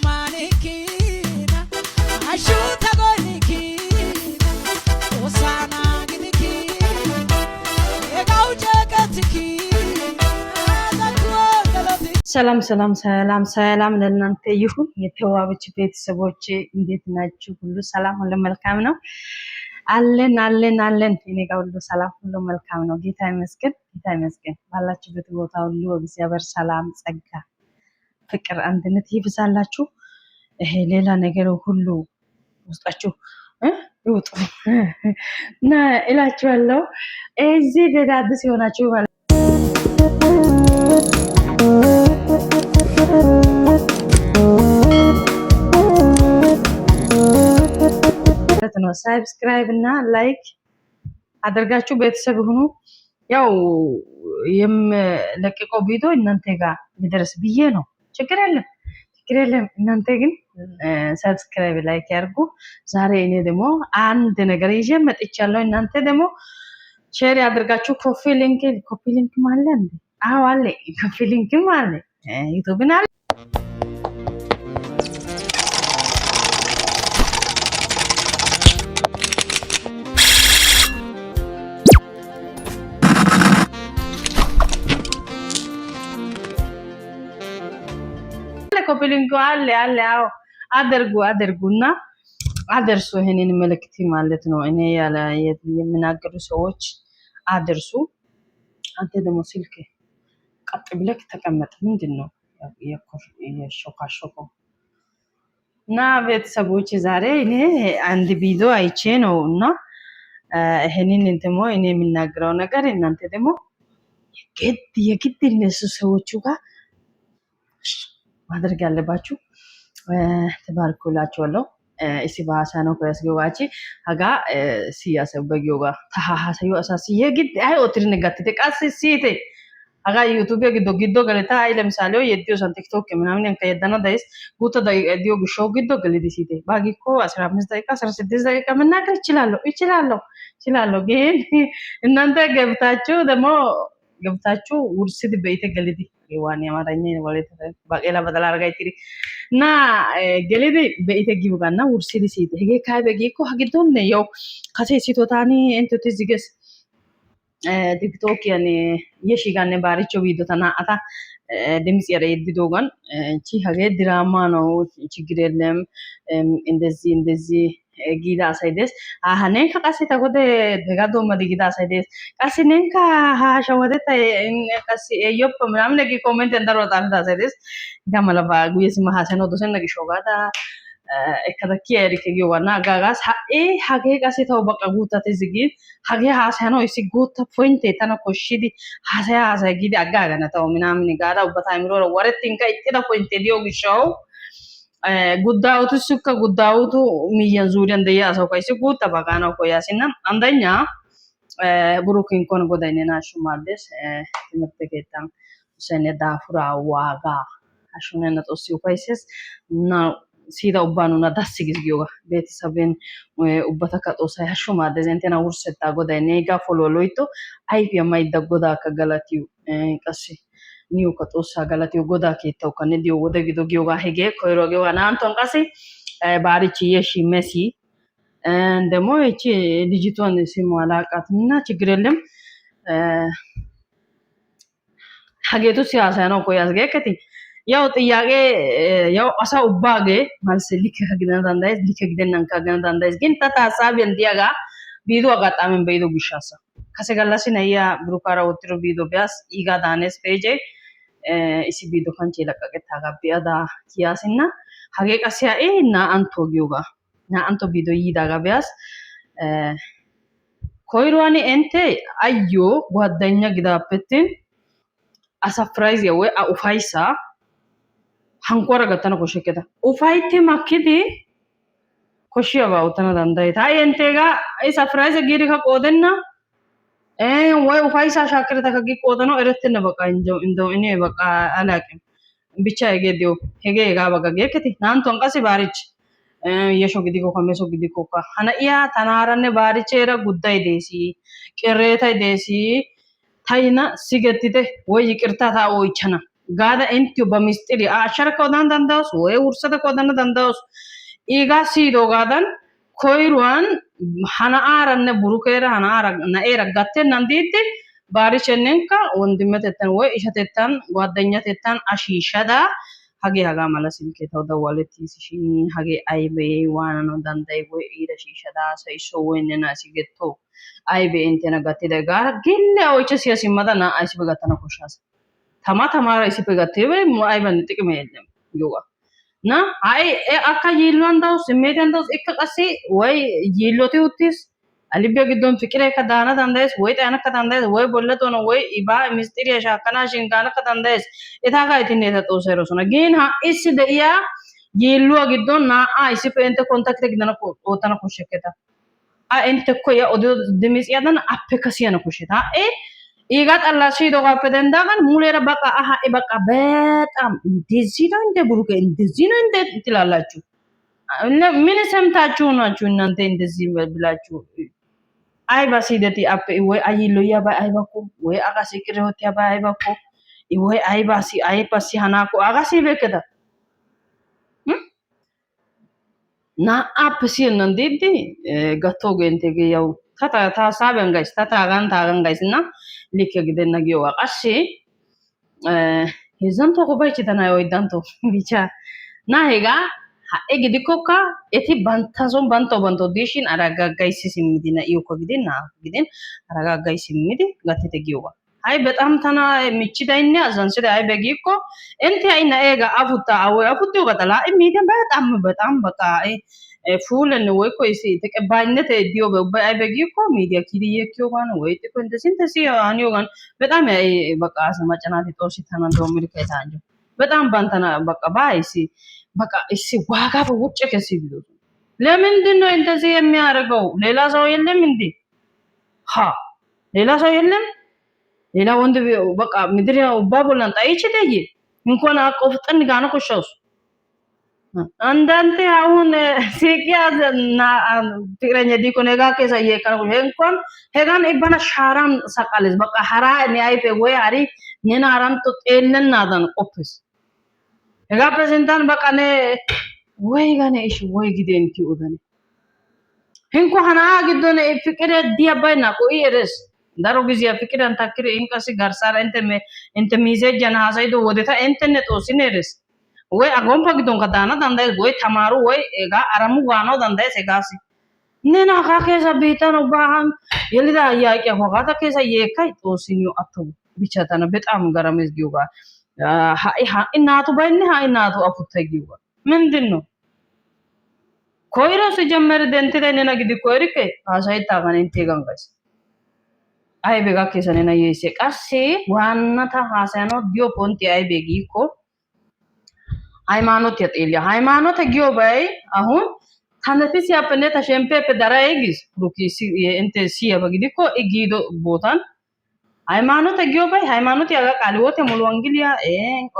manikina ashuta gonikina osana gidikina egauja katikina azatwa galati ሰላም ሰላም ሰላም ሰላም ለእናንተ ይሁን የተዋበች ቤተሰቦቼ እንዴት ናችሁ? ሁሉ ሰላም ሁሉ መልካም ነው። አለን እኔ ጋር ሁሉ ሰላም ሁሉ መልካም ነው። ጌታ ይመስገን። ባላችሁበት ቦታ ሁሉ እግዚአብሔር ሰላም ጸጋ ፍቅር አንድነት ይብዛላችሁ። ይሄ ሌላ ነገር ሁሉ ውስጣችሁ ይውጡ እና እላችኋለሁ። እዚህ ቤት አዲስ የሆናችሁ ነው ሰብስክራይብ እና ላይክ አድርጋችሁ ቤተሰብ ሁኑ። ያው የምለቀቀው ቪዲዮ እናንተ ጋር ይደርስ ብዬ ነው። ችግር የለም። እናንተ ግን ሰብስክራይብ ላይክ ያርጉ። ዛሬ እኔ ደግሞ አንድ ነገር ይዤ መጥቻለሁ። እናንተ ደግሞ ሼር ያድርጋችሁ። ኮፒ ሊንክ ማለት እንዴ? አዎ አለ። ኮፒ ሊንክ ማለት ዩቲዩብን አለ ኮፒ ሊንክ አለ። አዎ አድርጉና አድርሱ። ይሄንን መልእክት ማለት ነው እኔ ያለ የምናገሩ ሰዎች አድርሱ። አንተ ደግሞ ስልክ ቀጥ ብለህ ተቀመጥ። ምንድነው የሾካሾኮ እና ቤተሰቦች ዛሬ እኔ አንድ ቪዲዮ አይቼ ነውና ይሄንን ደግሞ እኔ የምናገረው ነገር እናንተ ደግሞ የግድ እነሱ ሰዎቹ ጋር ማድረግ ያለባችሁ ተባርኩላችኋለሁ። እሲ ባሳነው ከስገዋቺ ሀጋ ሲያሰው በጊዮጋ ታሃሃሰዩ አሳሲ የግድ አይ ኦትሪን ጋትተ ቃስ ሲቴ ሀጋ ዩቲዩብ ጊዶ ገለታ አይ ለምሳሌ የዲዮ ሰን ቲክቶክ ምናምን እንከየዳና ዳይስ ጉተ ዲዮ ግሾው ጊዶ ገለዲ ሲቴ ባጊኮ 15 ደቂቃ 16 ደቂቃ መናገር ይችላል። ግን እናንተ ገብታችሁ ውርሲድ በይተ ገለዲ ዋን ያማራኛ ወለተ ባቄላ በደላ አርጋይትሪ እና ገለዲ በይተ ጊቡጋና ውርሲድ ሲቴ ሄጌ ካይ በጊኮ ሀጊዶን ነው ከሴ ሲቶታኒ እንቶቲ ዚገስ ቲክቶክ ያኔ የሺጋኔ ባሪቾ ቪዲዮ ተናአታ ድምጽ የረይድዶጋን እቺ ሀገ ድራማ ነው። ችግር የለም እንደዚህ ጊዳ ሳይደስ አሃኔን ከቀሲ ተጎደ ደጋዶ መዲጊዳ ሳይደስ ቀሲ ነንካ ሃሻወደ ቀሲ ኤዮፕ ምናምን ነጊ ኮሜንት እንደሮታ ሳይደስ ጋመለባ ጉየሲ ማሐሰኖ ዶሰን ነጊ ሾጋዳ ekadakiya erikegi wana gagas hage qase taw baqa guutate zigi hage haasayano isi guutta pointe tana koshidi haasaya gidi agagana taw minamni gaada ubata imrora waretinka ittida pointe dio gishaw guddautu miyan zuriyan deya asaw kaisi guutta bagana koyasina andanya burukin kon godayne shumades timurte ketan usene dafura waga ashunena tosi upaises na ሲዳ ኡባኑና ዳስ ጊዜውጋ ቤተሰብን ኡባታካ ጦሳይ ሀሹማ ደዘንተና ውርሰታ ጎዳይ ኔጋ ፎሎሎይቶ አይፍ የማይዳ ጎዳ ከገላቲዩ ቀሲ ኒው ከጦሳ ገላቲዩ ጎዳ ከታው ከነዲዮ ወደ ጊዶ ጊዮጋ ሄጌ ኮይሮጌዋ ናንቶን ቀሲ ባሪቺ የሺ መሲ እንደሞ እቺ ልጅቷን ሲሙ አላቃትምና ችግር የለም ሀጌቱ ሲያሳ ነው ቆያስ ገከቲ ያው ጥያቄ ያው አሳ ኡባጌ ማለት ልክ ከግደናን ካገናዳንዳይስ ግን ተታሳቢ እንዲያጋ ቪዲዮ አጋጣሚን በይዶ ግሻሳ ከሰጋላሲ ነያ ብሩካራ ወጥሮ ቪዲዮ ቢያስ ኢጋ ዳነስ ፔጅ እሲ ቪዲዮ ካንቺ ለቀቀታ ጋቢያዳ ኪያስና ሀጌ ቀሲያ እና አንቶ ጊዮጋ ና አንቶ ቪዲዮ ይዳጋ ቢያስ ኮይሯኒ እንተ አዮ ጓደኛ ግዳපትን አሳፍራይዝ ያው አኡፋይሳ hankora gatana kosheketa ufaite makidi koshiya ba utana dandayta ay entega ay surprise giri ka qodenna way ufaisa shakirta ka gi qodano eretena baqa indo ine baqa alaqem bicha egediyo hege ga baga geketi nanton qasi barich yesho gidiko kameso gidiko ka hana iya tanaranne barichera gudday desi qeretay desi tayna sigetite way yiqirta ta oychana gaada inttiyo ba misxiri asharakka odana danddayoos woy wurssadakka odana danddayoos. Iigaa siyidogaadan koyruwan ha na'aaranne burukeera ha na'eera gattennan diiddi baarichchennenkka wonddimetettan woy ishatettan gwaddaynnatettan a shiishshada hagee hagaa mala silkkee tawu dawwalettiis shin hagee aybee waananawu danddayi woy iira shiishshada haasayissoo woy nena sigettoo aybee inttena gattiday gaada gille a oychcha siya simmada naa"aa issippe gattana koshshaasa. Tamaara issippe gattiyobay ayban xiqimee yeለም giyoogaa. Na ha'i akka yiilluwan dawusu simmeetiyan dawusu ikka qassi woy yiilloti uttiis a libbiya giddon fiqireekka daana danddayees woy xayanakka danddayees woy bolla doonan woy ibaa misxiriya shaakkanaashin gaanakka danddayees. Etaagaa etinne eta xoossay eroosona. Gin ha'issi de'iya yiilluwa giddon naa"aa issippe intte kontakite gidana oottana koshshekketa. A inttekko ya odiyo dimitsiyadan appekka siyana koshsheta. Ha'i iigaa xallaa siyidogaappe denddaagan muleera baqa a ha'i baqa በጣም እንደዚህ ነው እንደ ብሩኬ እንደዚህ ነው እንደ ትላላችሁ። ምን ሰምታችሁ ናችሁ እናንተ እንደዚህ ብላችሁ? አይባ ሲደቲ አፕ ወይ አይሎያ ባይ አይባኮ ወይ አጋሲ ቅሬሆቲያ ባይ አይባኮ ወይ አይባሲ ሃናኮ አጋሲ በከታ na app siyennan diiddi gattoogeentege yawu ta saabiyan gays ta taagan gays na likke gidenna giyoogaa qassi heezzantto qobaychitana oydantto bicha na hegaa ha'i gidikkokka eti bantta son banttawu diishin aragaaggayssi simmidi na'iyokka gidin na'aakka gidin aragaaggayi simmidi gattite giyoogaa. Ha'i bexaam tana michchidaynne azzanssiday aybee giikko intte ha'i na'eegaa afuttaa afuttiyogaa xalaa ha'i miidiyan bexaam baqa ha'i fuulenne woykko teqebbaynete diyobay ubbay aybee giikko miidiya kiyidi yeekkiyogan woy ixxikko intte sintte siya haniyogan bexaam ha'i baqa asa macca naati xoossi tana doommidikka eta anjjo. በጣም ባንተና በቃ ባይሲ በቃ እሺ ዋጋ በውጭ ከሲል ለምንድን ነው እንደዚህ የሚያደርገው? ሌላ ሰው የለም እንዴ? ሌላ ሰው የለም? ሌላ ወንድ በቃ ምድር ባቦላን ጣይች ደይ እንኳን አቆፍጠን ጋር ነው ኮሻውስ አንዳንተ አሁን ሲቂያና ፍቅረኛ ዲኮ ነጋ ከዛ የቀረ እንኳን ሄጋን ኢባና ሻራን ሰቃለስ በቃ ሐራ ኒአይፈ ወይ አሪ ነናራን ቶ ጤለናዳን ቆፍስ ሄጋ ፕሬዝዳንት በቃ ነ ወይ ጋነ እሺ ወይ ጊዴንቲ ኡዳነ እንኳ ሐና ግዶነ ፍቅረ ዲያባይና ቆይ እረስ ዳሮ ጊዜ ፍቅረን ታክሪ እንቀስ ጋርሳራ እንተ ሚዘጀና ሀሳይዶ ወደታ እንተነ ጦሲነርስ ወይ አጎንፋ ግዶን ከዳና ዳንዳይ ወይ ተማሩ ወይ ኤጋ አረሙ ጋኖ ዳንዳይ ሰጋሲ ነና ካከዛ ቤታን ባሃን የሊዳ ያቂ ሆጋታ ከዛ የካይ ጦሲኒዮ አቶ ቢቻታና በጣም ገረመዝ ጊዮጋ ሃይ እናቱ ባይነ ሃይ እናቱ አፉተ ጊዮጋ ምንድነው ኮይሮ ሲጀመር ደንተ ደነና ግዲ ኮይሪከ ሀሳይታ ጋነንቴ ጋንጋስ አይ ቤጋ ከሰነና የሴ ቀሴ ዋናታ ሀሳኖ ዲዮ ፖንቲ አይ ቤጊኮ ሃይማኖት የጤልያ ሃይማኖት ጊዮባይ አሁን ታነፊስ ያፈነ ተሸምፔ ዳራይግስ ሩኪሲ እንተ ሲያ በግዲኮ እጊዶ ቦታን ሃይማኖት ጊዮባይ ሃይማኖት ያጋ ቃልወት ሙሉ ወንጌልያ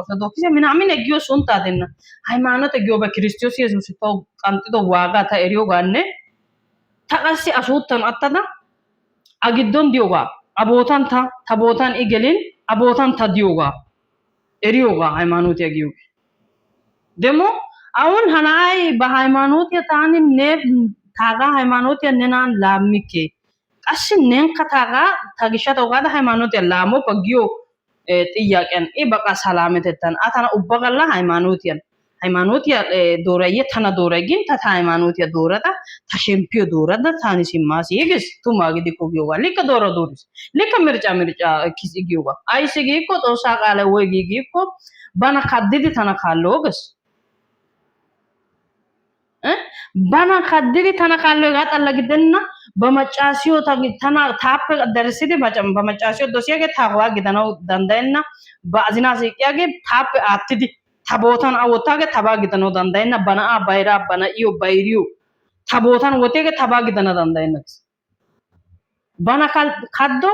ኦርቶዶክስ ምናምን ጊዮ ሱንታደና ሃይማኖት ጊዮባ ክርስቶስ ኢየሱስ ተው ቃንጥዶ ዋጋ ታሪዮ ጋነ ታቃሲ አሱተን አጣና አግዶን ዲዮጋ አቦታን ታቦታን ኢገሊን አቦታን ታዲዮጋ ኤሪዮጋ ሃይማኖት ያጊዮ ደሞ አሁን ሀናይ በሃይማኖት የታን ነ ታጋ ሃይማኖት የነናን ላሚኬ ቀስ ነን ከታጋ ታግሻተው ጋር ሃይማኖት ያላሞ በጊዮ ጥያቄን በቃ ሰላምተተን አታና ኡበቀላ ሃይማኖት ያ ዶራየ ተና ዶራጊን ታታ ሃይማኖት ያ ዶራታ ታሸምፒዮ ዶራዳ ታኒ ሲማሲ ይግስ ቱማ ግዲ ኮጊዮ ጋር ልክ ዶሪስ ልክ ምርጫ ኪስ ጊዮጋ አይሲጊ እኮ ጦሳ ቃለ ወይ ጊጊ እኮ ባና ካድዲ ተና ካሎግስ ባና ካድዲ ተና ካሎ ጋጣላ ግደና በመጫሲዮ ተና ታፕ ደርሲዲ በመጫሲዮ ዶሲያገ ታዋ ግደናው ዳንዳይና ባዝና ሲቂያገ ታፕ አትዲ ታቦታን አወታገ ታባ ግደናው ዳንዳይና ባና ባይራ ባና ኢዮ ባይሪዮ ታቦታን ወቴገ ታባ ግደና ዳንዳይና ባና ካዶ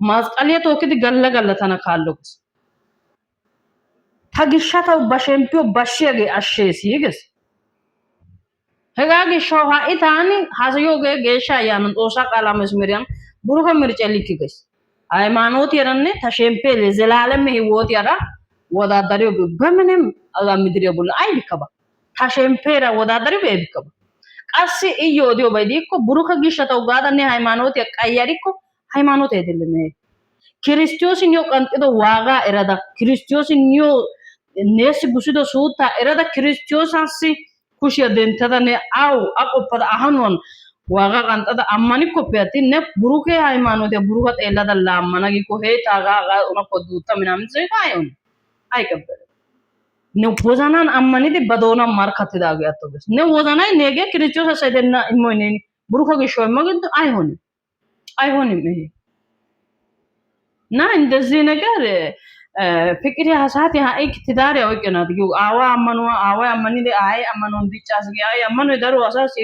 ማስቀሊያ ቶክዲ ገለገለ ተና ካሎግስ ታግሻታው በሸምፒዮ ባሽያገ አሸሲ ይግስ hegaage shoha itani hasayoge geesha yanan xosa qala መስመሪያን buruka mirca likkiges ሃይማኖት የረነ ተሸምፔ ለዘላለም ህይወት ያራ ወዳዳሪው በምንም አጋምድር የቡላ አይብከባ ታሸምፔራ ወዳዳሪው በይብከባ ቀስ እዮዲዮ በዲኮ ብሩከ ጊሸተው ጋዳኔ ሃይማኖት ያቀያሪኮ ሃይማኖት አይደለም ክርስቶስን ዮ ቀንጥዶ ዋጋ እረዳ ክርስቶስን ዮ ነስ ጉስዶ ሱታ እረዳ ክርስቶስንስ ኩሽያ ደንተዳኔ አው አቆፈዳ አሃኖን ዋጋ ቀንጠዳ አማኒኮ ቢያቲነ ብሩከ ሃይማኖት ብሩከ ጤላዳ ላማናጊኮ ሄታጋ ኡነኮ ዱታ ምናምን ዘይታዩን አይቀበል ነው ወዛናን አማኒዲ በዶና ማርከትዳገ ያተበስ ነው ወዛናይ ነገ ክርስቶስ ሰደና ኢሞኔ ብሩከ ጊሾ ማግንት አይሆንም ይሄ እና እንደዚህ ነገር ፍቅር ያሳት ያይክ ትዳር ያውቀናት ይው አዋ አማኒ አይ አማኖን ቢጫስ አይ አማኖ ደሩ አሳስ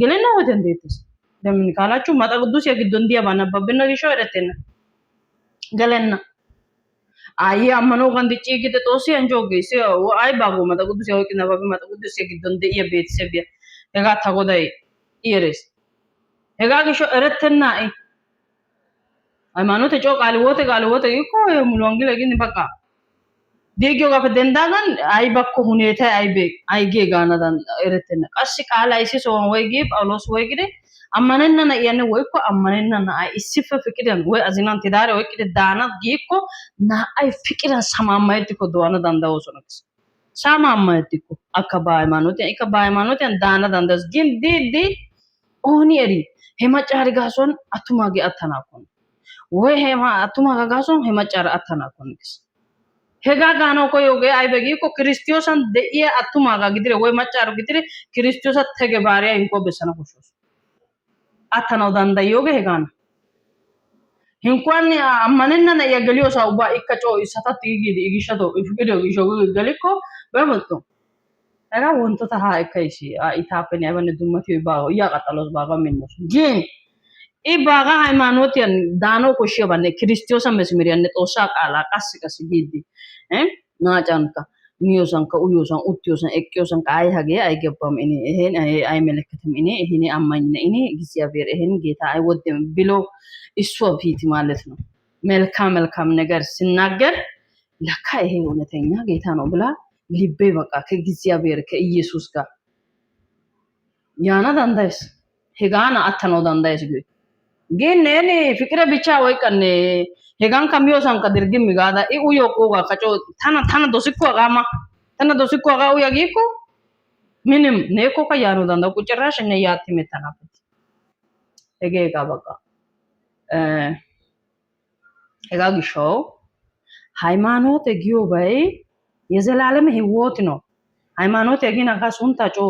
ገለና ወደ እንዴትስ ለምን ካላችሁ ማጣቅዱስ የግድ እንዲያ ባነበብና ሊሾ ወደተና ገለና አይ አማኖ ጋንዲጪ ግደ ጦሲ አንጆጌ አይ ባጎ ማጣቅዱስ ያውቀና ባጎ ማጣቅዱስ የግድ እንደ የቤተሰብ የጋ ታጎዳይ ይረስ የጋ ጊሾ እረተና ሃይማኖት ጮ ቃልወተ ይኮ ሙሉ ወንጌል ግን በቃ ዴጊዮ ጋር ደንዳጋን አይበኮ ሁኔታ አይጌ ጋናዳን እረተና ቀስ ቃል አይሲ ሶን ወይጌ ጳውሎስ ወይጌ አማነና ያነ ወይኮ አማነና አይ ኢሲፈ ፍቅርን ወይ አዚናን ትዳር ወይ ቅድ ዳና ጊኮ ና አይ ፍቅርን ሰማማይት ኮ ዶዋና ዳንዳው ሶነክስ ሰማማይት ኮ አከባ ሃይማኖት ዳና ዳንዳስ ግን ዲ ኦኒ ኤሪ ሄማጫሪ ጋሶን አቱማጌ አተናኮን ወይ ሄማ አቱማ ጋጋሶን ሄማጫራ አተናኮንክስ ሄጋ ጋኖ ኮዮጌ አይበጊ ኮ ክርስቶስን ደየ አቱማ ጋግድረ ወይ ማጫሩ ግድረ ክርስቶስ ተገባሪያ እንኮ በሰና ኮሾስ አተናው ዳንዳዮጌ ሄጋና እንኳን አማነና ያገሊዮ ሳውባ ኢከጮ ይሰታት ይጊሻቶ ፍቅዶ ይሾጉ ገሊኮ በመጥቶ ሄጋ ወንቶ ታሃ ኢከይሲ ኢታፈን ያበነ ዱመት ይባው ያቀጣሎስ ባጋ ምንነሱ ግን ኢባጋ ሃይማኖት ያን ዳኖ ኮሽዮ ባነ ክርስቶስን መስመር ያን ጦሳ ቃላ ቀስ ጊዲ ናጫንካ ሚዮሳንካ ኡዮሳን ኡትዮሳን ኤክዮሳን ቃይ ሀገ አይገባም እኔ ይሄን አይመለከትም እኔ ይሄን አማኝ ነኝ እኔ እግዚአብሔር ይሄን ጌታ አይወድም ብሎ እሱ ፊት ማለት ነው መልካም ነገር ሲናገር ለካ ይሄ እውነተኛ ጌታ ነው ብላ ልቤ በቃ ከእግዚአብሔር ከኢየሱስ ጋር ያና ዳንዳይስ ሄጋና አተነው ዳንዳይስ ግን እኔ ፍቅረ ብቻ ወይ ቀን ሄጋን ከሚዮሳን ከድርግም ጋዳ ኢኡዮ ቆጋ ከጮ ታና ዶስኮ ጋማ ታና ዶስኮ ጋው ያጊኮ ምንም ነኮ ከያኑ ዳንዳ ቁጭራሽ እነ ያት መተናበት ሄጋ በቃ ሄጋ ግሾ ሃይማኖት እጊዮ በይ የዘላለም ህይወት ነው ሃይማኖት የጊና ካሱንታ ጮ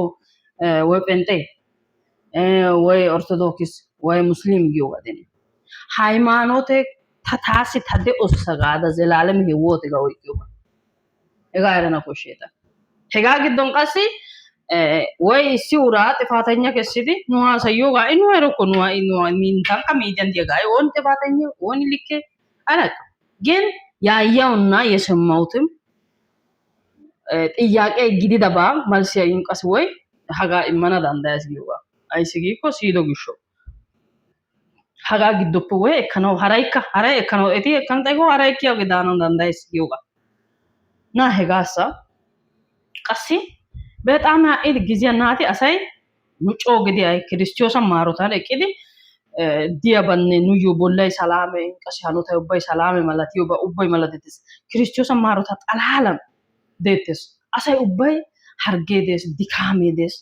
ወይ ጴንጤ ወይ ኦርቶዶክስ ወይ ሙስሊም ጊዮ ወደኔ ሃይማኖት ታታሲ ታደ ኦሰጋዳ ዘላለም ህይወት ጋው ይው እጋረና ኮሽታ ሄጋ ግዶን ቀሲ ወይ ሲውራ ጥፋተኛ ከሲዲ ኑዋ ሰዮ ጋር ኢኑ ወረኮ ኑዋ ሚንታን ከሚደን ዲጋይ ወን ጥፋተኛ ወን ልክ አላቅ ግን ያያውና የሰማውትም ጥያቄ ግዲ ደባ መልስ ያይንቀስ ወይ ሀጋ ኢማና ዳንዳያስ ጊዮጋ አይሲጊ ኮ ሲዶ ግሾ ሀጋ ግዶፕ ወይ ከነው ሀራይካ ሀራይ ከነው እቲ ከንጠይቆ ሀራይኪ ያው ገዳና ዳንዳያስ ጊዮጋ ና ሄጋሳ ቀሲ በጣም አይድ ጊዜ ናቲ አሳይ ሙጮ ግዲ አይ ክርስቶስን ማሮታል እቅዲ ዲያባነ ኑዩ ቦላይ ሰላም ቀሲ ሃኖታ ኡባይ ሰላም ማለት ይው ኡባይ ማለትስ ክርስቶስን ማሮታ ጣላለም ደትስ አሳይ ኡባይ ሀርጌደስ ዲካሜደስ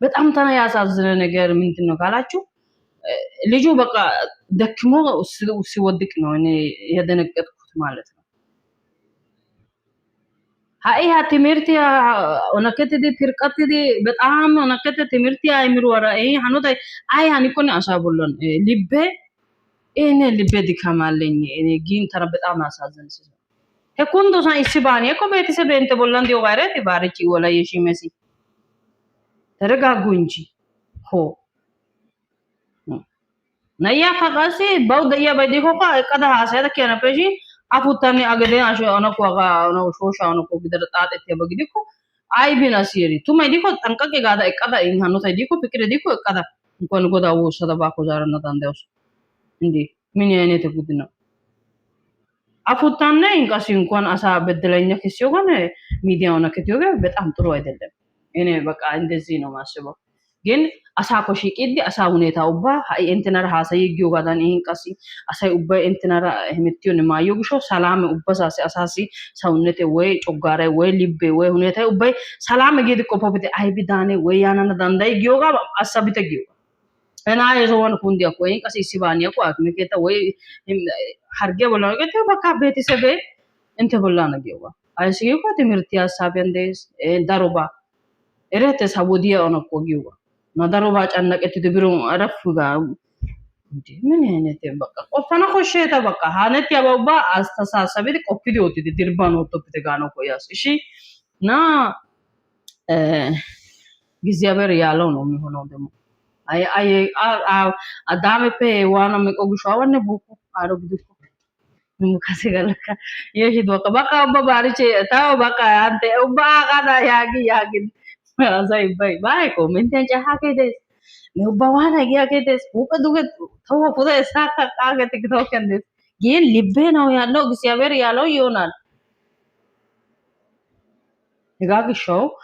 በጣም ተና ያሳዝነ ነገር ምንድነው ካላችሁ ልጁ በቃ ደክሞ ሲወድቅ ነው እኔ የደነገጥኩት ማለት ነው ሃይ ያ ትምህርት ያ ኦነከተ ፍርቀት በጣም ኦነከተ ትምህርት ያ አይምሩ ወራ ይሄ ሃኖታ አይ ሃኒኮን አሳቦሎን ልቤ እኔ ልቤ ድካማለኝ እኔ ግን ተራ በጣም አሳዘነ ሲል ሄኩንዶ ሳይ ሲባኒ እኮ ቤተሰብ እንተ ቦላን ዲዮ ጋር ባረቺ ወላ የሺ መሲ ተረጋጉ እንጂ ሆ ነያ ፈቃሲ በውደያ በዲኮ ቀዳ አሰደ ከነፈጂ አፉታኒ አገደ አሾ አነቆጋ ነው ሾሻ ነው ግደር ጣጣት የበግዲኮ አይ ቢና ሲሪ ቱማ ዲኮ ጠንቀቀ ጋዳ ቀዳ ኢንሃኖ ታዲኮ ፍቅር ዲኮ ቀዳ እንኳን ጎዳው ሰደባ ኮ ዛረና ታንደውስ እንዴ ምን የኔ ተጉድና አፉታና እንቃሲ እንኳን አሳ በደለኛ ከሲው ጋር ሚዲያውና ከቲዮ ጋር በጣም ጥሩ አይደለም። እኔ በቃ እንደዚህ ነው ማስበው። ግን አሳ ኮሺቂዲ አሳ ሁኔታ ኡባ እንተናራ ሀሳይ ጊዮ ጋዳን እንቃሲ አሳይ ኡባ እንተናራ ህምቲውን ማዩግሾ ሰላም ኡባሳሲ አሳሲ ሰውነቴ ወይ ጮጋራ ወይ ሊቤ ወይ ሁኔታ ኡባ ሰላም ጌድ ቆፖብቴ አይቢ ዳኔ ወይ ያናና ዳንዳይ ጊዮ ጋር አሳቢተ ጊዮ እና የዞን ኩንዲ እኮ እንቃሲ ሲባኒ እኮ አክሚከታ ወይ harge bolla gete bakka beetisebe inte bolla na giyoba aysi ko timirti hasaben des daroba erete sabodiya onako giyoba na daroba cannaqetide biro arafuga ምን አይነት በቃ ቆፈና ኮሸታ በቃ ሀነት ያባባ አስተሳሰብት ቆፍዲ ወጥዲ ድርባን ወጥቶ ጋር ነው ቆያስ እሺ እና እግዚአብሔር ያለው ነው የሚሆነው ደግሞ አይ አዳመ ፔ ዋና መቆግሻዋነ ቡኩ አረግዱ Mukase galaka yeshi doka baka obba bariche tao baka ante obba kada yagi asai bai bai comment ya hake des me obba wana yagi des uka duge thawa puda saka kage tiktok des gen libbe no yallo gisyaber yallo yonan egagi show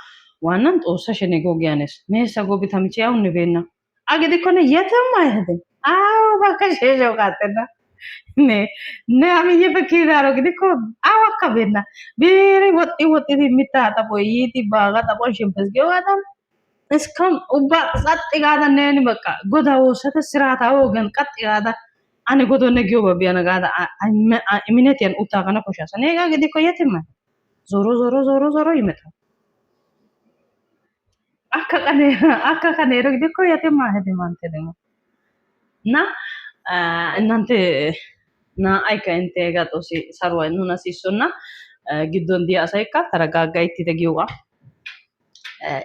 wanan tosa shene go gyanes me sago bitamiche awne benna age dikone yetam ayheden aw baka shesho katena ne আমি ये फकीर आरो कि देखो आवा कबेना बेरे वोती दी मिता ता पो यीती बागा ता पो शिंपस गयो आदम इसकम उबा सत गादा नेनी बका गोदा वो सत सिराता वो गन कत गादा ani godo ne gyo babiana gada iminetian uta kana poshasa ne ga gidi ko yetima zoro imeta akka kane ro gidi ko yetima hedi mante demo na እናንተ na ayka inte gatosi sarwa nuna sisonna giddon dia asayka taragaga ittite giyoga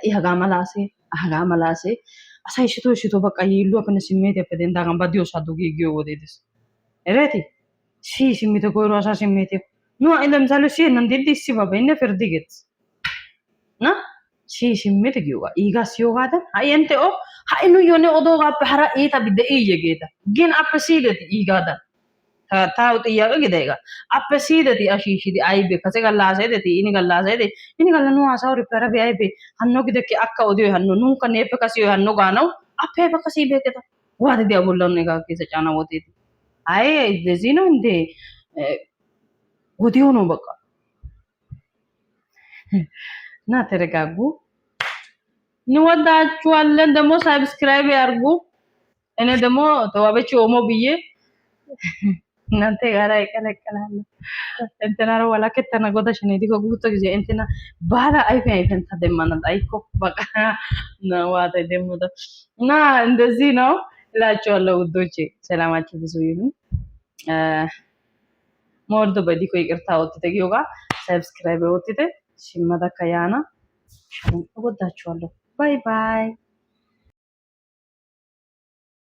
I haga malase asay shito baqa yillu apne simmete pe dendagan badio sadu giyo wodedes ereti si simmite koiro asa simmete no inde misale si nan diddi si baba inne ferdiget na si simmete giyoga iga siyogadan hayente o haynu yone odoga pahara eta bidde iyegeda gin apasilet igadan taa'u xiyyaaqe gideega appe siideti ashiishidi aybe kase gallaaseedeti ini gallaaseede ini galla nu haasawu ripperabe aybe hanno gidekki akka odiyoy hanno nunka neeppe kasiyoy hanno gaanawu appeefe kasii beeketa waati diya bollanne egaa keessa caana woteeti አይ እንደዚህ ነው እንዴ ወዲያው ነው በቃ እና ተረጋጉ እንወዳችኋለን ደግሞ ሳብስክራይብ ያርጉ እኔ ደግሞ ተዋበች ኦሞ ብዬ እናንተ ጋር ይቀላቀላል እንትና ነው ወላ ከተና ጎዳሽ ነው ዲኮ ጉቶ ጊዜ እንትና ባላ አይፈን ተደማና አይኮ በቃ ነው ዋታ ደሞዳ እና እንደዚህ ነው እላችኋለሁ ውዶቼ ሰላማችሁ ብዙ ይሁን ሞርዶ በዲኮ ይቅርታ ወጥተ ጊዮጋ ሰብስክራይብ ወጥተ ሲመዳ ከያና ሻውን ወዳችኋለሁ ባይ ባይ